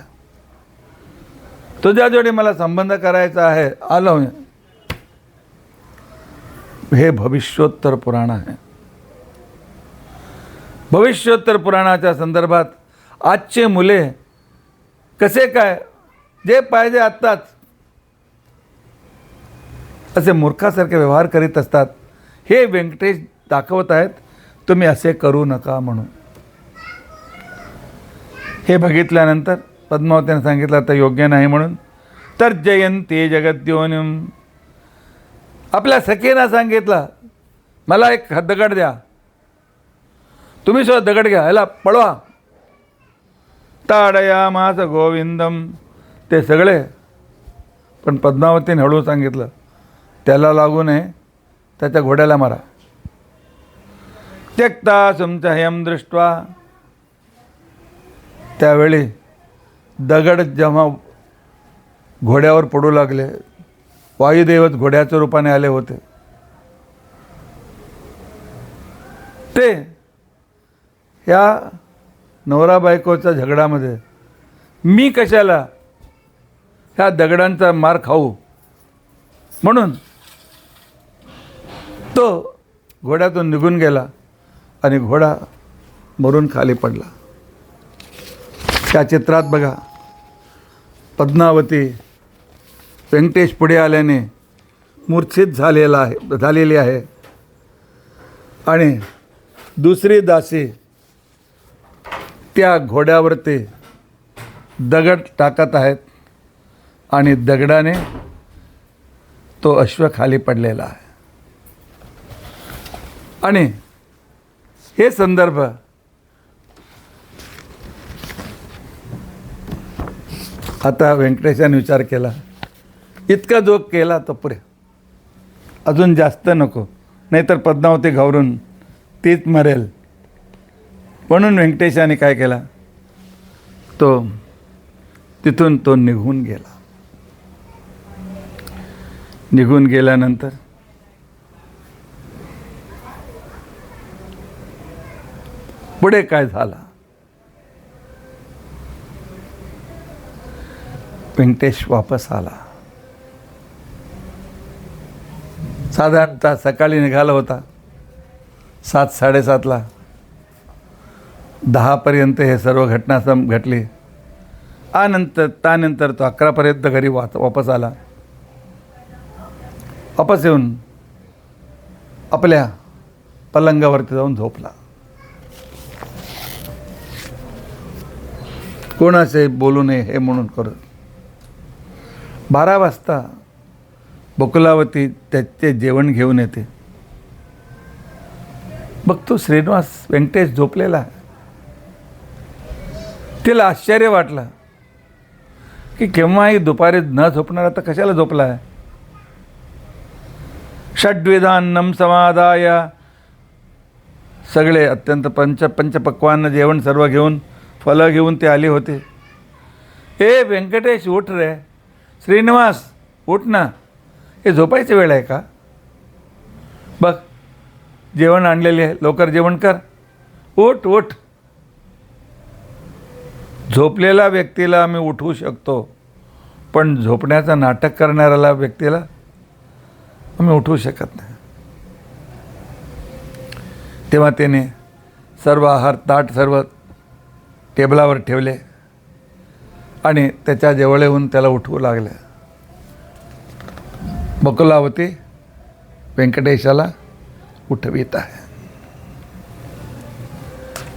तुझ्या जोडी मला संबंध करायचा आहे, आलो. हे भविष्योत्तर पुराण आहे. भविष्योत्तर पुराणाच्या संदर्भात आजचे मुले कसे काय, जे पाहिजे आत्ताच असे मूर्खासारखे व्यवहार करीत असतात. हे व्यंकटेश दाखवत आहेत, तुम्ही असे करू नका म्हणून. हे बघितल्यानंतर पद्मावतीने सांगितलं आता योग्य नाही म्हणून. तर जयंती जगद्योनिम. आपल्या सखीना सांगितलं, मला एक दगड द्या, तुम्ही सुद्धा दगड घ्या, ह्याला पळवा. ताडया मास गोविंदम. ते सगळे, पण पद्मावतीने हळू सांगितलं, त्याला लागू नये, त्याच्या घोड्याला मारा. त्यक्ता संचयम दृष्ट्वा, त्यावेळी दगड जेव्हा घोड्यावर पडू लागले, वायुदेवत घोड्याच्या रूपाने आले होते, ते ह्या नवरा बायकोच्या झगडामध्ये मी कशाला ह्या दगडांचा मार खाऊ म्हणून तो घोड्यातून निघून गेला आणि घोडा मरून खाली पडला. त्या चित्रात बघा, पद्मावती व्यंकटेश पुढे आल्याने मूर्छित झालेली आहे आणि दुसरी दासी त्या घोड्यावरती दगड टाकत आहेत आणि दगडाने तो अश्व खाली पडलेला आहे. आणि हे संदर्भ आता व्यंकटेशाने विचार केला, इतका जोग केला तर पुरे, अजून जास्त नको, नाहीतर पद्मावती घाबरून तीच मरेल. म्हणून व्यंकटेशाने काय केला, तिथून तो निघून गेला. निघून गेल्यानंतर पुढे काय झालं, व्यंकटेश वापस आला. साधारणतः सकाळी निघाला होता 7-7:30ला. 10पर्यंत हे सर्व घटना घडली. त्यानंतर तो 11पर्यंत घरी वापस आला. वापस येऊन आपल्या पलंगावरती जाऊन झोपला. कोणाचे बोलू नये हे म्हणून करत 12 वाजता बकुलावती त्याचे जेवण घेऊन येते. बघतो श्रीनिवास व्यंकटेश झोपलेला आहे. तिला आश्चर्य वाटलं की केव्हाही दुपारी न झोपणार, आता कशाला झोपला आहे. षड्विधान्नम समादाय, सगळे अत्यंत पंचपक्वान्न जेवण सर्व घेऊन, फलं घेऊन ते आले होते. ए व्यंकटेश उठ रे, श्रीनिवास उठ ना, हे झोपायची वेळ आहे का, बघ जेवण आणलेले आहे, लवकर जेवण कर, उठ उठ. झोपलेल्या व्यक्तीला आम्ही उठवू शकतो, पण झोपण्याचं नाटक करणाऱ्याला व्यक्तीला आम्ही उठवू शकत नाही. तेव्हा त्याने सर्व आहार ताट सर्व टेबलावर ठेवले आणि त्याच्या जवळ येऊन त्याला उठवू लागले. बकुलावती व्यंकटेशाला उठवीत आहे.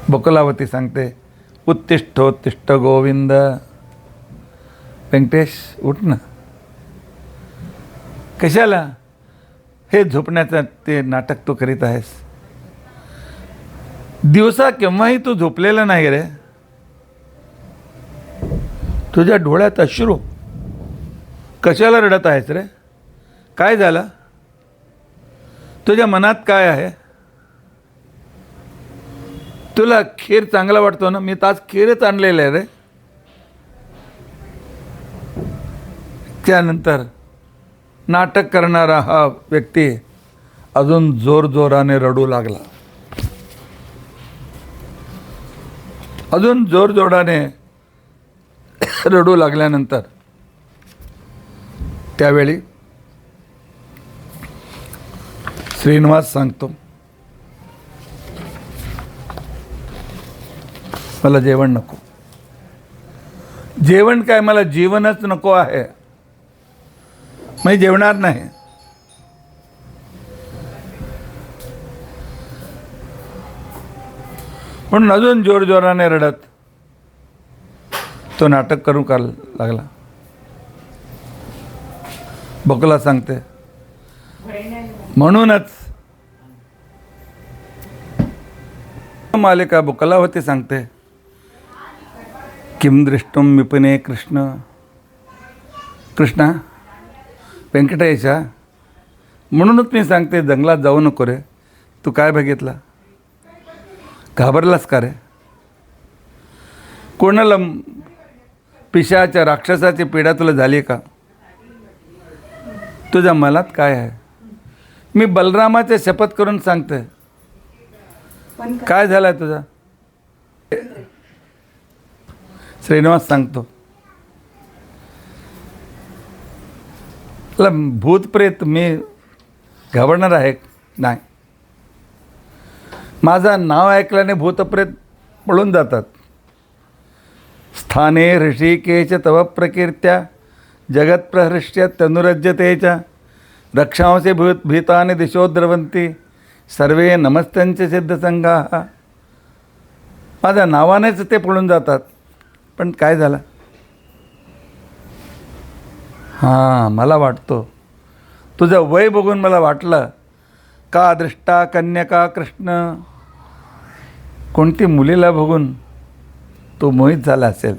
बकुलावती सांगते, उत्तिष्ठोत्तिष्ठ गोविंद. व्यंकटेश उठ ना, कशाला हे झोपण्याचं ते नाटक तू करीत आहेस. दिवसा केव्हाही तू झोपलेला नाही रे. तुझ्या डोळ्यात अश्रू, कशाला रडत आहेस रे, काय झालं, तुझ्या मनात काय आहे. तुला खीर चांगला वाटतो ना, मी तर आज खीरच आणलेलं आहे रे. त्यानंतर नाटक करणारा हा व्यक्ती अजून जोरजोराने रडू लागला. अजून जोरजोराने रडू लागल्यानंतर त्यावेळी श्रीनिवास सांगतो, मला जेवण नको. जेवण काय, मला जीवनच नको आहे, मी जेवणार नाही. म्हणून अजून जोरजोराने रडत तो नाटक करू लागला. बकुला सांगते, म्हणूनच मालिका बकुलावती सांगते, किम दृष्टुम विपिने कृष्ण. कृष्णा, व्यंकटेशा, म्हणूनच मी सांगते जंगलात जाऊ नको रे. तू काय बघितला, घाबरलास का रे? कोणाला पिशाच्या राक्षसाची पीडा तुला झाली का? तुझ्या मनात काय आहे? मी बलरामाचे शपथ करून सांगते, काय झालंय तुझा? श्रीनिवास सांगतो, भूतप्रेत मी घाबरणार आहे? नाही. माझं नाव ऐकल्याने भूतप्रेत पळून जातात. स्थाने ऋषिकेश तव प्रकीर्त्या जगत्प्रहृष्य तनुरज्यतेच्या रक्षांसे भीताने दिशो द्रवंती सर्वे नमस्तंच सिद्धसंघा. माझ्या नावानेच ते पळून जातात. पण काय झालं? हां, मला वाटतो तुझं वय बघून मला वाटलं का दृष्टा कन्यका कृष्ण, कोणती मुलीला बघून तो मोहित झाला असेल.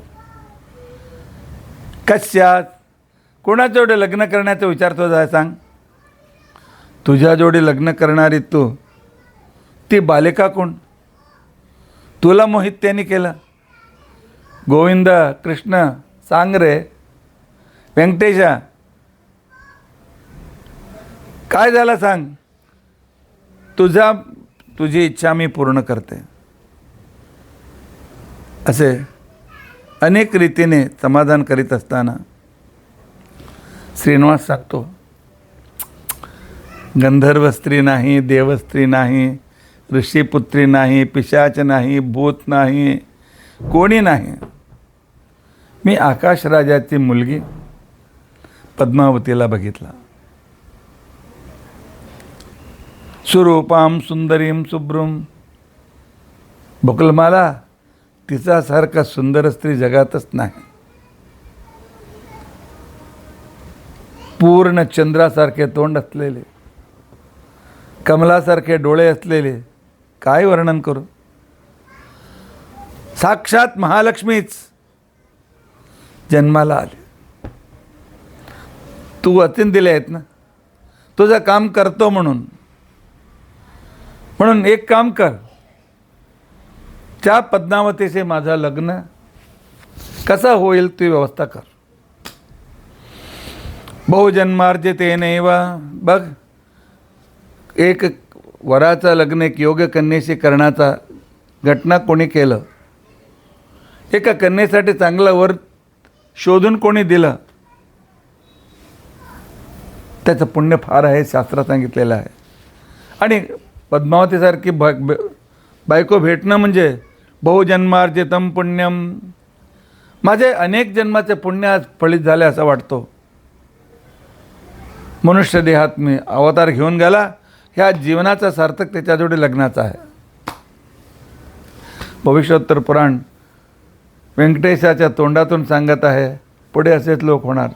कशात कोणाच्या जोडी लग्न करण्याचा विचार तुझा आहे सांग? तुझ्या जोडी लग्न करणारी तू, ती बालिका कोण? तुला मोहित त्यांनी केलं? गोविंद कृष्ण सांग रे, व्यंकटेशा काय झालं सांग? तुझी इच्छा मी पूर्ण करते. असे अनेक रीतीने समाधान करीत असताना श्रीनिवास सांगतो, गंधर्व स्त्री नाही, देवस्त्री नाही, ऋषीपुत्री नाही, पिशाच नाही, भूत नाही, कोणी नाही. मी आकाशराजाची मुलगी पद्मावतीला बघितला. सुरूपाम सुंदरीम शुभ्रम. बकुलमाला तिच्यासारखा सुंदर स्त्री जगातच नाही. पूर्ण चंद्रासारखे तोंड असलेले, कमलासारखे डोळे असलेले, काय वर्णन करू. साक्षात महालक्ष्मीच जन्माला आली. तू वचन दिले आहेत ना तुझं काम करतो म्हणून एक काम कर, त्या पद्मावतीचे माझं लग्न कसं होईल ती व्यवस्था कर. बहुजन्मार्जितेनैव. बघ, एक वराचं लग्न एक योग्य कन्येशी करण्याचा घटना कोणी केलं, एका कन्येसाठी चांगलं वर शोधून कोणी दिलं, त्याचं पुण्य फार आहे, शास्त्रात सांगितलेलं आहे. आणि पद्मावतीसारखी बायको भेटणं म्हणजे बहुजन्मार्जितम पुण्यम. माझे अनेक जन्माचे पुण्य आज फलित झाले असं वाटतो. मनुष्य देहात मी अवतार घेऊन गेला, ह्या जीवनाचा सार्थक त्याच्याजोडी लग्नाचा आहे. भविष्योत्तर पुराण व्यंकटेशाच्या तोंडातून सांगत आहे, पुढे असेच लोक होणार.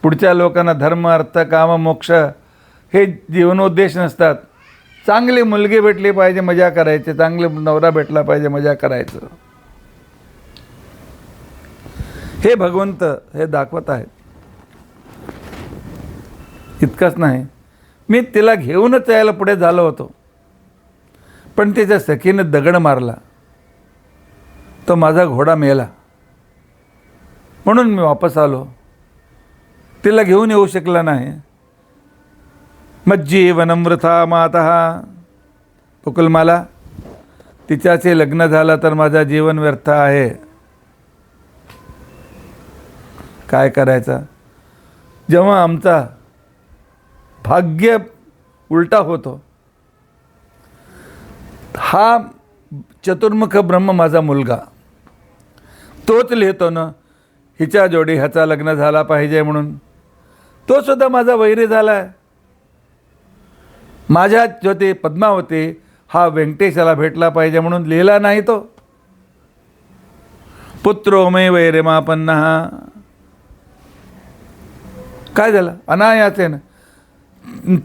पुढच्या लोकांना धर्म अर्थ काम मोक्ष हे जीवनोद्देश नसतात. चांगली मुलगी भेटली पाहिजे मजा करायची, चांगले नवरा भेटला पाहिजे मजा करायचं, हे भगवंत हे दाखवत आहेत. इतकंच नाही, मी तिला घेऊनच यायला पुढे झालो होतो, पण तिच्या सखीने दगड मारला, तो माझा घोडा मेला, म्हणून मी वापस आलो. तिला घेऊन येऊ शकला नाही. मज्जीवनम वृथा मातः. बकुलमाला, तिच्याचे लग्न झालं तर माझं जीवन व्यर्थ आहे. काय करायचं? जेव्हा आमचा भाग्य उलटा होतो, हा चतुर्मुख ब्रह्म माझा मुलगा तोच लिहितो ना, हिच्या जोडी ह्याचा लग्न झाला पाहिजे म्हणून. तो सुद्धा माझा वैरी झाला आहे. माझ्या ज्योती पद्मावती हा व्यंकटेशाला भेटला पाहिजे म्हणून लिहिला नाही तो. पुत्रो मे वैरिमापन्नः. काय झालं? अनायासेनं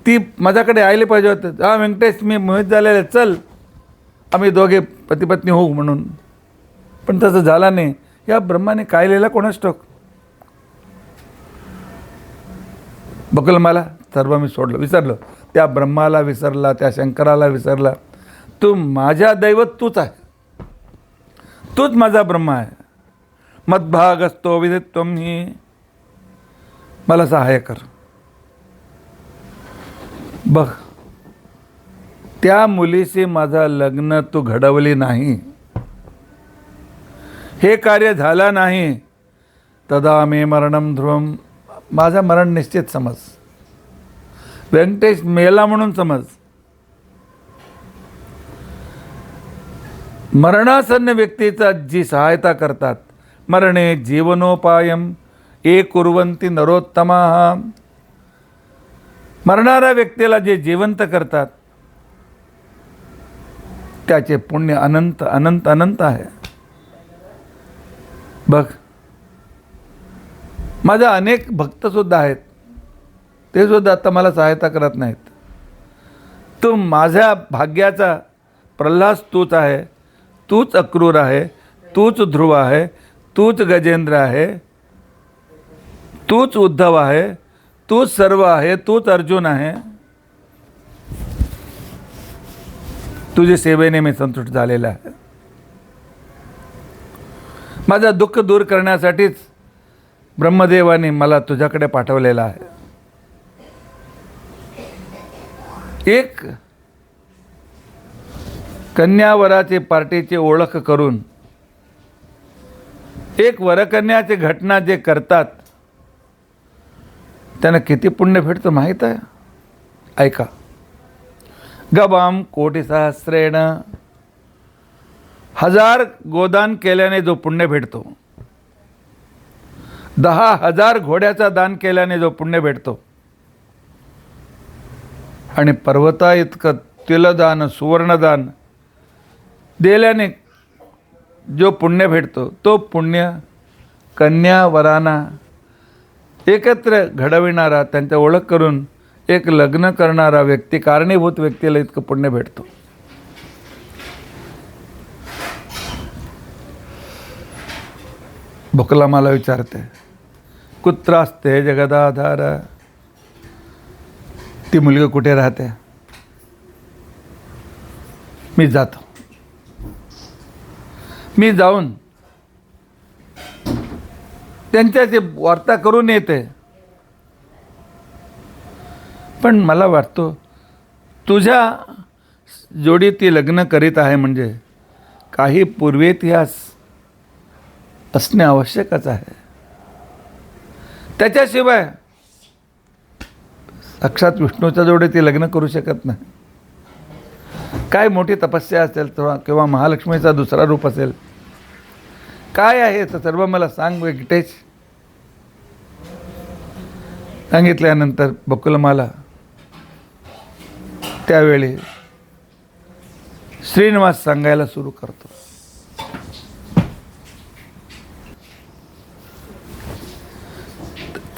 ती माझ्याकडे आयले पाहिजे होतं. हा व्यंकटेश मी मोहित झालेले, चल आम्ही दोघे पतिपत्नी होऊ म्हणून. पण तसं झालं नाही. या ब्रह्माने काय लिहिलं कोणास ठाऊक. बकुलमाला सर्व मी सोडलं, विसरलो. त्या ब्रह्माला विसरला, त्या शंकराला विसरला. तू माझ्या दैवत तूच आहे, तूच माझा ब्रह्म आहे. मद्भाग असतो विदित्वम ही, मला सहाय्य कर. बघ, त्या मुलीशी माझं लग्न तू घडवली नाही, हे कार्य झालं नाही, तदा मे मरणम ध्रुवम, माझं मरण निश्चित समज. व्यंकटेश मेला म्हणून समज. मरणासन्न व्यक्तीचा जी सहायता करतात, मरणे जीवनोपायम ये कुर्वन्ति नरोत्तमाः, मरणाऱ्या व्यक्तीला जे जिवंत करतात त्याचे पुण्य अनंत अनंत अनंत आहे. बघ, माझे अनेक भक्तसुद्धा आहेत, ते सुद्धा आता मला सहायता करत नाहीत. तू माझ्या भाग्याचा प्रल्हाद तूच आहे, तूच अक्रूर आहे, तूच ध्रुव आहे, तूच गजेंद्र आहे, तूच उद्धव आहे, तूच सर्व आहे, तूच अर्जुन आहे. तुझ्या सेवेने मी संतुष्ट झालेला आहे. माझं दुःख दूर करण्यासाठीच ब्रह्मदेवाने मला तुझ्याकडे पाठवलेला आहे. एक कन्यावराची पार्टीची ओळख करून एक वरकन्याची घटना जे करतात त्यांना किती पुण्य भेटतं माहीत आहे? ऐका. गवाम कोटी सहस्रेण, 1000 गोदान केल्याने जो पुण्य भेटतो, 10,000 घोड्याचा दान केल्याने जो पुण्य भेटतो, आणि पर्वता इतकं तिलदान सुवर्णदान दिल्याने जो पुण्य भेटतो, तो पुण्य कन्या वरांना एकत्र घडविणारा, त्यांचा ओळख करून एक लग्न करणारा व्यक्ती, कारणीभूत व्यक्तीला इतकं पुण्य भेटतो. भुकला मला विचारते, कुत्रास्ते जगदाधार, ती मुलगी कुठे राहते? मी जातो. मी जाऊन त्यांच्याशी वार्ता करून येते. पण मला वाटतो तुझ्या जोडी ती लग्न करीत आहे म्हणजे काही पूर्वेतिहास असणे आवश्यकच आहे. त्याच्याशिवाय साक्षात विष्णूच्या जोडी ती लग्न करू शकत नाही. काय मोठी तपस्या असेल किंवा महालक्ष्मीचा दुसरा रूप असेल, काय आहे तर सर्व मला सांग व्यंकटेश. सांगितल्यानंतर बकुलमाला त्यावेळी श्रीनिवास सांगायला सुरू करतो.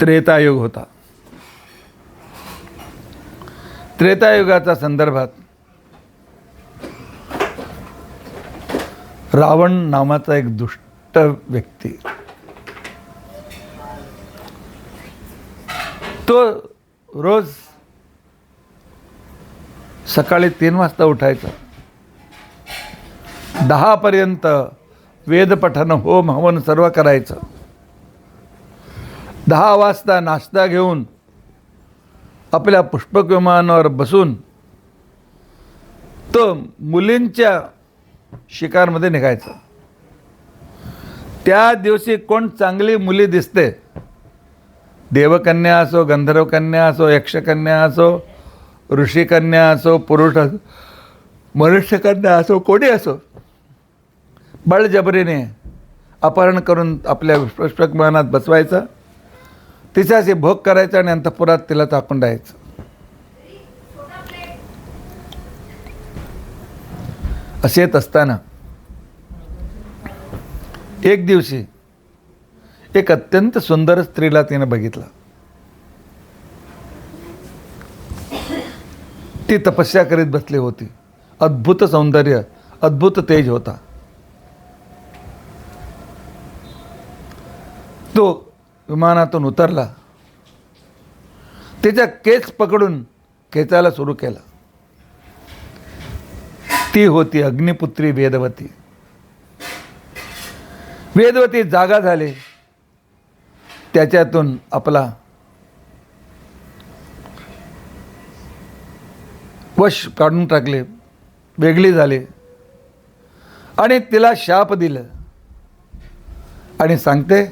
त्रेतायुग होता. त्रेतायुगाच्या संदर्भात रावण नावाचा एक दुष्ट व्यक्ती, तो रोज सकाळी 3 वाजता उठायचा, 10 पर्यंत वेदपठन होम हवन सर्व करायचं. 10 वाजता नाश्ता घेऊन आपल्या पुष्पक विमानावर बसून तो मुलींच्या शिकारमध्ये निघायचा. त्या दिवशी कोण चांगली मुली दिसते, देवकन्या असो, गंधर्वकन्या असो, यक्षकन्या असो, ऋषिकन्या असो, पुरुष असो, मनुष्यकन्या असो, कोणी असो, बळजबरीने अपहरण करून आपल्या पुष्पक विमानात बसवायचं, तिच्याशी भोग करायचा आणि अंतःपुरात तिला टाकून द्यायचं. असे येत असताना एक दिवशी एक अत्यंत सुंदर स्त्रीला तिने बघितलं. ती तपस्या करीत बसली होती. अद्भुत सौंदर्य, अद्भुत तेज होता. तो विमानातून उतरला, तिच्या केस पकडून खेचायला सुरू केला. ती होती अग्निपुत्री वेदवती. वेदवती जागा झाली, त्याच्यातून आपला वश काढून टाकले, वेगळी झाली आणि तिला शाप दिलं आणि सांगते,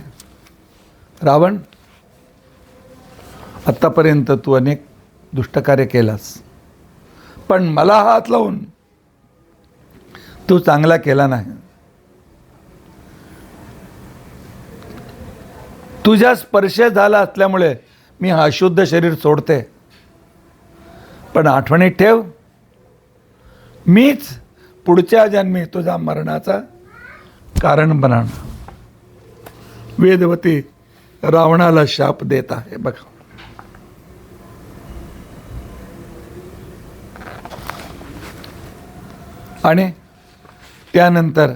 रावण, आत्तापर्यंत तू अनेक दुष्टकार्य केलास, पण मला हात लावून तू चांगला केला नाही. तुझ्या स्पर्श झाला असल्यामुळे मी हा अशुद्ध शरीर सोडते, पण आठवणीत ठेव, मीच पुढच्या जन्मी तुझा मरणाचा कारण बनणार. वेदवती रावणाला शाप देत आहे बघा. आणि त्यानंतर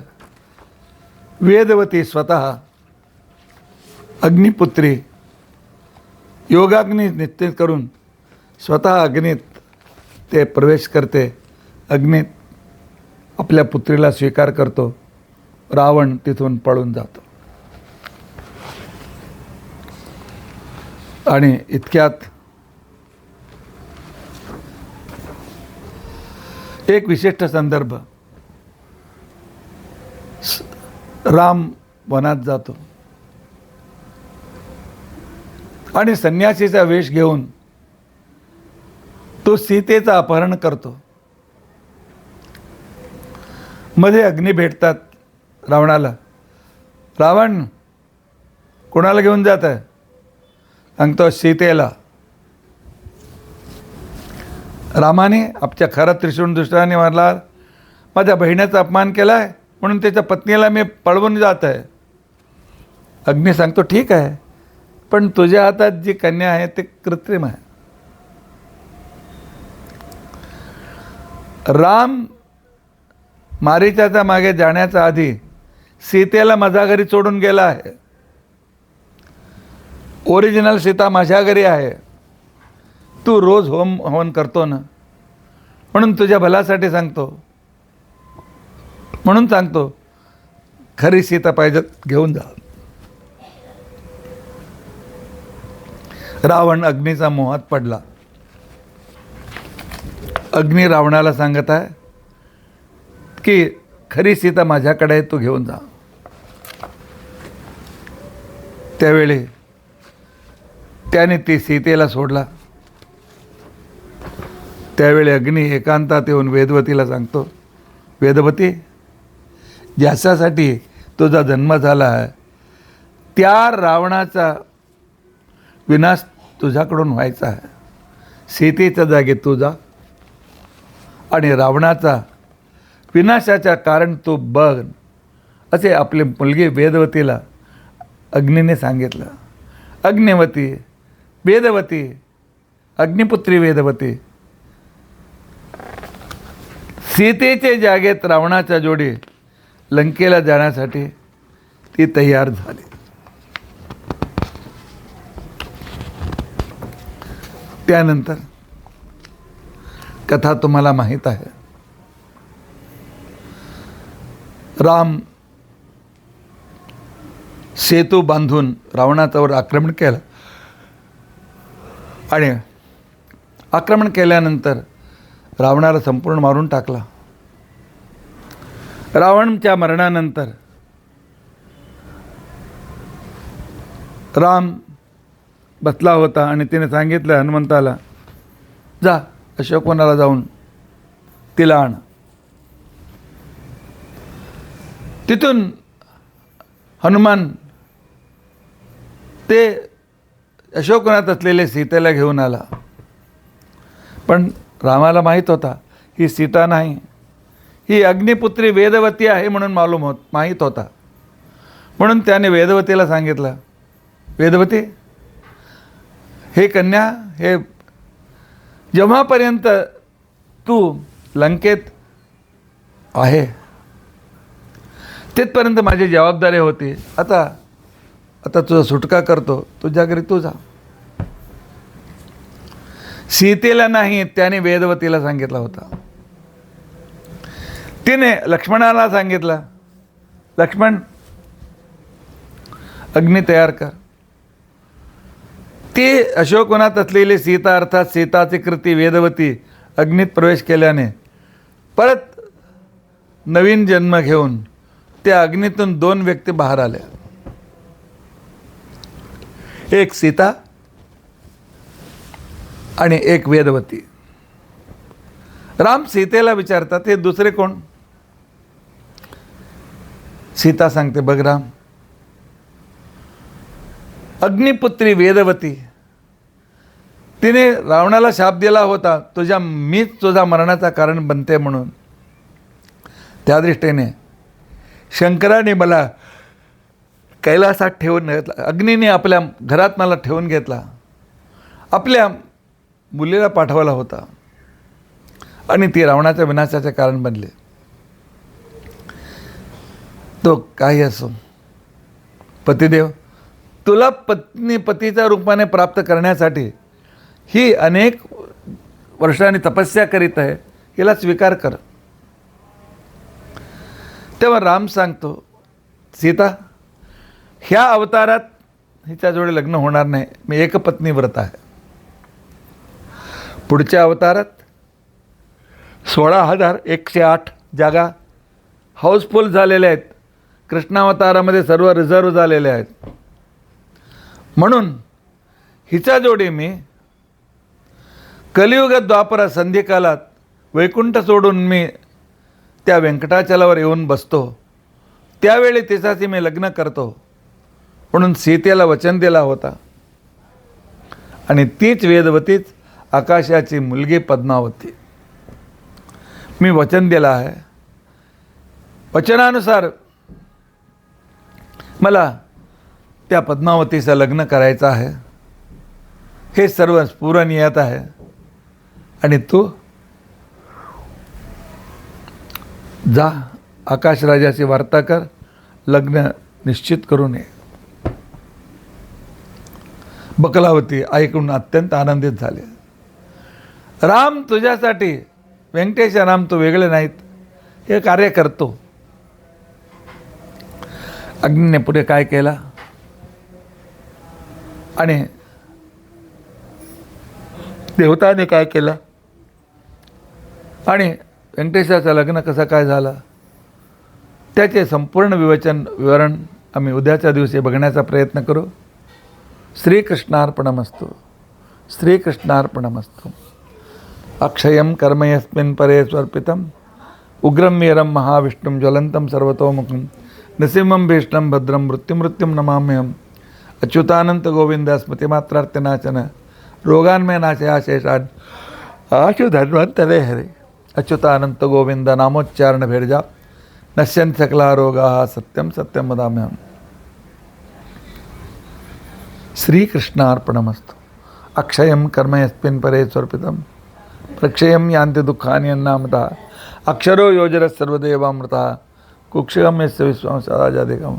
वेदवती स्वतः अग्निपुत्री योगाग्नी नित्य करून स्वतः अग्नीत ते प्रवेश करते. अग्नीत आपल्या पुत्रीला स्वीकार करतो. रावण तिथून पळून जातो. आणि इतक्यात एक विशिष्ट संदर्भ, राम वनात जातो आणि संन्यासीचा वेश घेऊन तो सीतेचं अपहरण करतो. मध्ये अग्नी भेटतात रावणाला. रावण, कोणाला घेऊन जात आहे? सांगतो, सीतेला. रामाने आपल्या खरा त्रिशूळ दुष्टाने मारला, माझ्या बहिणीचा अपमान केला आहे म्हणून त्याच्या पत्नीला मी पळवून जात आहे. अग्नी सांगतो, ठीक आहे, पण तुझ्या हातात जी कन्या आहे ते कृत्रिम आहे. राम मारीचाच्या मागे जाण्याच्या आधी सीतेला माझ्या घरी सोडून गेला आहे. ओरिजिनल सीता माझ्या घरी आहे. तू रोज हवन करतो ना, म्हणून तुझ्या भल्यासाठी सांगतो, म्हणून सांगतो, खरी सीता पाहिजे घेऊन जा. रावण अग्नीचा मोहात पडला. अग्नी रावणाला सांगत आहे की खरी सीता माझ्याकडे आहे, तू घेऊन जा. त्यावेळी त्याने ती सीतेला सोडला. त्यावेळी अग्नी एकांतात येऊन वेदवतीला सांगतो, वेदवती, ज्याच्यासाठी तुझा जन्म झाला आहे त्या रावणाचा विनाश तुझ्याकडून व्हायचा आहे. सीतेच्या जागी तू जा आणि रावणाचा विनाशाचा कारण तू बघ, असे आपली मुलगी वेदवतीला अग्नीने सांगितलं. अग्निवती, वेदवती, अग्निपुत्री वेदवती सीतेच्या जागेत रावणाच्या जोडी लंकेला जाण्यासाठी ती तयार झाली. त्यानंतर कथा तुम्हाला माहीत आहे. राम सेतू बांधून रावणाच्यावर आक्रमण केलं आणि आक्रमण केल्यानंतर रावणाला संपूर्ण मारून टाकला. रावणच्या मरणानंतर राम बसला होता आणि तिने सांगितलं हनुमंताला, जा अशोकवनाला जाऊन तिला आण. तिथून हनुमान ते अशोकवनात असलेले सीतेला घेऊन आला. पण रामाला माहीत होता ही सीता नाही, ही अग्निपुत्री वेदवती आहे म्हणून माहीत होता. म्हणून त्याने वेदवतीला सांगितलं, वेदवती, हे कन्या, हे जेव्हापर्यंत तू लंकेत आहे तिथपर्यंत माझी जबाबदारी होती. आता तुझा सुटका करतो, तुझ्या घरी तू जा. सीतेला नाही, त्याने वेदवतीला सांगितला होता. तिने लक्ष्मणाला सांगितलं, लक्ष्मण अग्नी तयार कर. ती अशोकवनात असलेली सीता अर्थात सीताची कृती वेदवती अग्नीत प्रवेश केल्याने परत नवीन जन्म घेऊन त्या अग्नीतून 2 व्यक्ती बाहेर आल्या. एक सीता आणि एक वेदवती. राम सीतेला विचारतात, हे दुसरे कोण? सीता सांगते, बघ राम, अग्निपुत्री वेदवती, तिने रावणाला शाप दिला होता, मीच तुझा मरणाचा कारण बनते म्हणून. त्या दृष्टीने शंकराने मला कैलासात ठेवून घेतला, अग्नीने आपल्या घरात मला ठेवून घेतला, आपल्या मुलीला पाठवला होता आणि ती रावणाच्या विनाशाचे कारण बनले. तो काही असो, पतिदेव, तुला पतीच्या रूपाने प्राप्त करण्यासाठी ही अनेक वर्षांनी तपस्या करीत आहे, हिला स्वीकार कर. तेव्हा राम सांगतो, सीता, ह्या अवतारात हिच्याजोडे लग्न होणार नाही, मी एकपत्नी व्रत आहे. पुढच्या अवतारात 16,108 जागा हाऊसफुल झालेल्या आहेत. कृष्णावतारामध्ये सर्व रिझर्व झालेले आहेत. म्हणून हिच्या जोडी मी कलियुग द्वापर संधिकालात वैकुंठ सोडून मी त्या व्यंकटाचलावर येऊन बसतो, त्यावेळी तिच्याशी मी लग्न करतो म्हणून सीतेला वचन दिला होता. आणि तीच वेदवतीच आकाशाची मुलगी पद्मावती. मी वचन दिलं आहे, वचनानुसार मला त्या पद्मावतीचं लग्न करायचं आहे. हे सर्व स्फुरणीयत आहे. आणि तू जा, आकाशराजाची वार्ता कर, लग्न निश्चित करून ये. बकलावती ऐकून अत्यंत आनंदित झाले. राम तुझ्यासाठी, व्यंकटेश राम तू वेगळे नाहीत, हे कार्य करतो. अग्नीने पुढे काय केला आणि देवताने काय केलं आणि व्यंकटेशाचं लग्न कसं काय झालं, त्याचे संपूर्ण विवरण आम्ही उद्याच्या दिवशी बघण्याचा प्रयत्न करू. श्रीकृष्णार्पणमस्तु. श्रीकृष्णार्पणमस्तु. अक्षयं कर्म यस्मिन् परे स्वर्पितम् उग्रं वीरं महाविष्णुं ज्वलन्तं सर्वतोमुखं नृसिंहं भीष्णं भद्रं मृत्युं नमाम्यहम्. अच्युतानंत गोविंद स्मृतिमात्रार्थिनाशन रोगान्मय नाशयाशेषान् आशु धन्वन्तरे हरे. अच्युतानंत गोविंद नामोच्चारण भेर्जा नश्यन् सकला रोगाः सत्यं सत्यं वदाम्यहम्. श्रीकृष्णार्पणमस्तु. अक्षयं कर्म यस्मिन् परे स्वर्पितं प्रक्षयं यान्ति दुःखानि यन्नामतः अक्षरो योजरः सर्वदेवामृतः कुक्षिगं यस्य विश्वं सदाजादिकं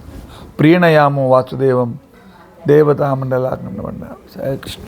प्रीणयामो वासुदेवं देवतामण्डलाखण्डमण्डलं. जय कृष्ण.